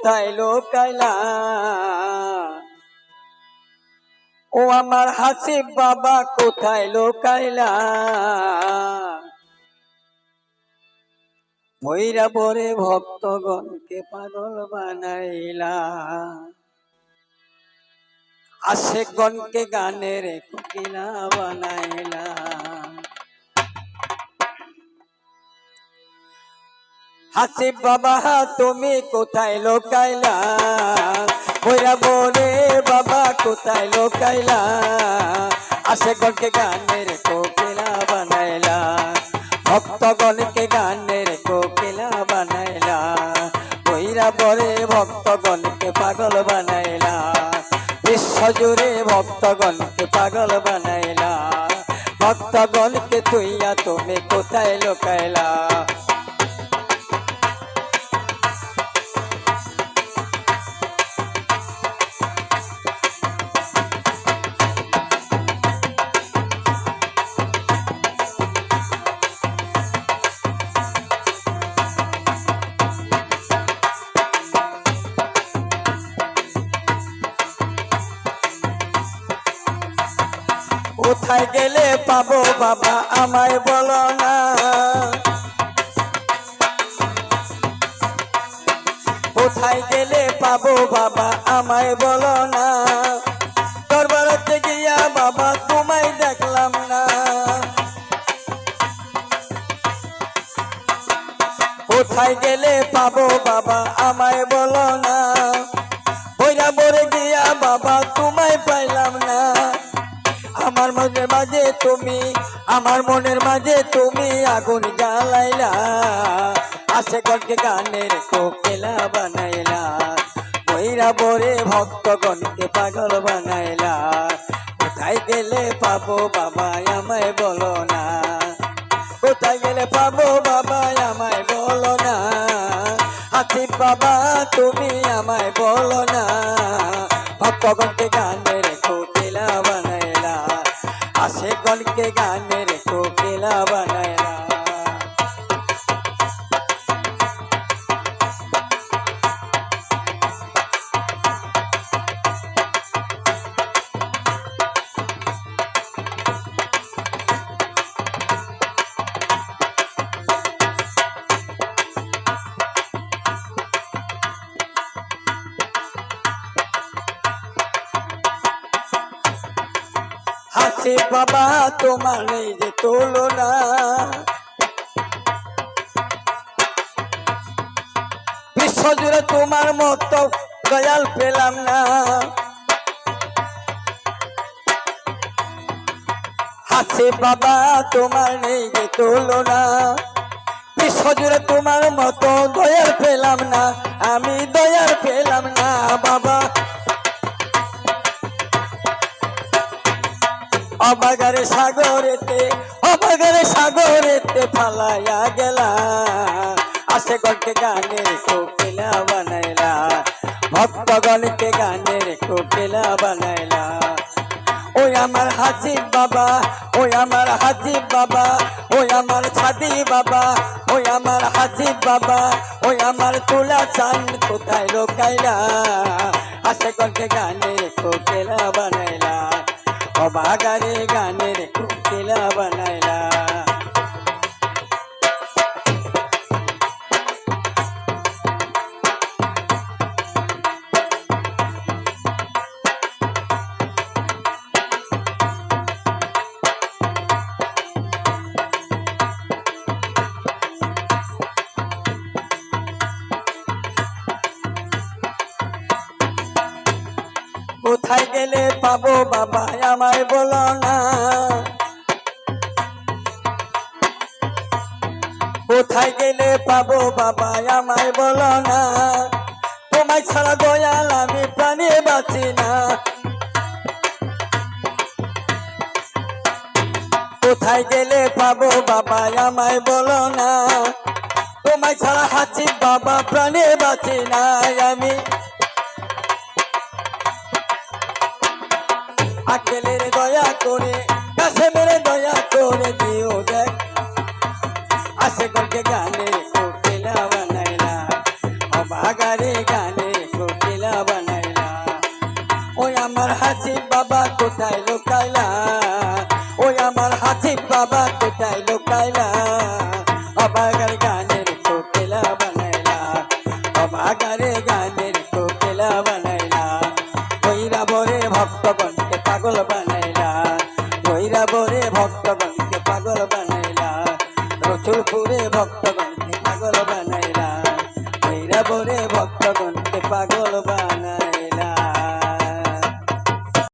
কোথায় লোকাইলা ও আমার হাসিব বাবা কোথায় লোকাইলা ভৈরা বরে ভক্তগণকে পাগল বানাইলা আশেকগণকে গানের কোকিলা বানাইলা হাসিব বাবা তুমি কোথায় লোকাইলা ভৈরা বরে বাবা কোথায় লোকাইলা আশেকগণকে গানের কোকিলা বানাইলা ভক্তগণকে গানের কোকিলা বানাইলা ভৈরা বরে ভক্তগণকে পাগল বানাইলা বিশ্বজুড়ে ভক্তগণকে পাগল বানাইলা ভক্তগণকে তুইয়া তুমি কোথায় লোকাইলা কোথায় গেলে পাবো বাবা আমায় বলো না কোথায় গেলে পাবো বাবা আমায় বলো না দরবারেতে গিয়া বাবা তোমায় দেখলাম না কোথায় গেলে পাবো বাবা আমায় বলো না ভৈরা বরে গিয়া বাবা তোমায় পাইলাম না আমার মনের মাঝে তুমি আমার মনের মাঝে তুমি আগুন জ্বালাইলা আশেকগণকে গানের কোকিলা বানাইলা ভৈরা বরে ভক্তগণকে পাগল বানাইলা কোথায় গেলে পাবো বাবা আমায় বলো না কোথায় গেলে পাবো বাবা আমায় বলো না হাসিব বাবা তুমি আমায় বলো না ভক্তগণকে গানের কোকিলা বানাইলা আশেকগণকে গানের কোকিলা বানাইলা হাসিব বাবা তোমার নেই যে তুলনা বিশ্বজুড়ে তোমার মতো দয়াল পেলাম না হাসিব বাবা তোমার নেই যে তুলনা বিশ্বজুড়ে তোমার মতো দয়াল পেলাম না আমি দয়াল পেলাম না বাবা অবাগারে সাগরেতে ফালাইয়া গেলা আশেকগণকে গানের কোকিলা বানাইলা ভক্তগণকে গানের কোকিলা বানাইলা ওই আমার হাসিব বাবা ওই আমার হাসিব বাবা ওই আমার ছাদি বাবা ওই আমার হাসিব বাবা ওই আমার তুলা চান কোথায় লোকাইলা আশেকগণকে গানের কোকিলা বানাইলা অবাগারে গানের কোকিলা বানাইলা কোথায় গেলে পাবো বাবা আমায় বলো না কোথায় গেলে পাবো বাবা আমায় বলো না তোমায় ছাড়া দয়াল আমি প্রাণে বাঁচি না কোথায় গেলে পাবো বাবা আমায় বলো না তোমায় ছাড়া হাসিব বাবা প্রাণে বাঁচি না আমি আকেলের দয়া করে কাছে মেরে দয়া করে দিও দেখ আশেকগণকে গানের কোকিলা বানাইলা অবাগারে গানের হাসিব বাবা কোথায় লুকাইলা, ওই আমার হাসিব বাবা কোথায় লুকাইলা, অবাগার গানের কোকিলা বানাইলা, অবাগারে গানের কোকিলা বানাইলা, কইরা বরে ভক্তগণকে পাগল বানাইলা, কইরা বরে ভক্তগণকে পাগল বানাইলা, রসুলপুরে ভক্তগণকে পাগল বানাইলা, কইরা বরে ভক্তগণকে পাগল বানাইলা।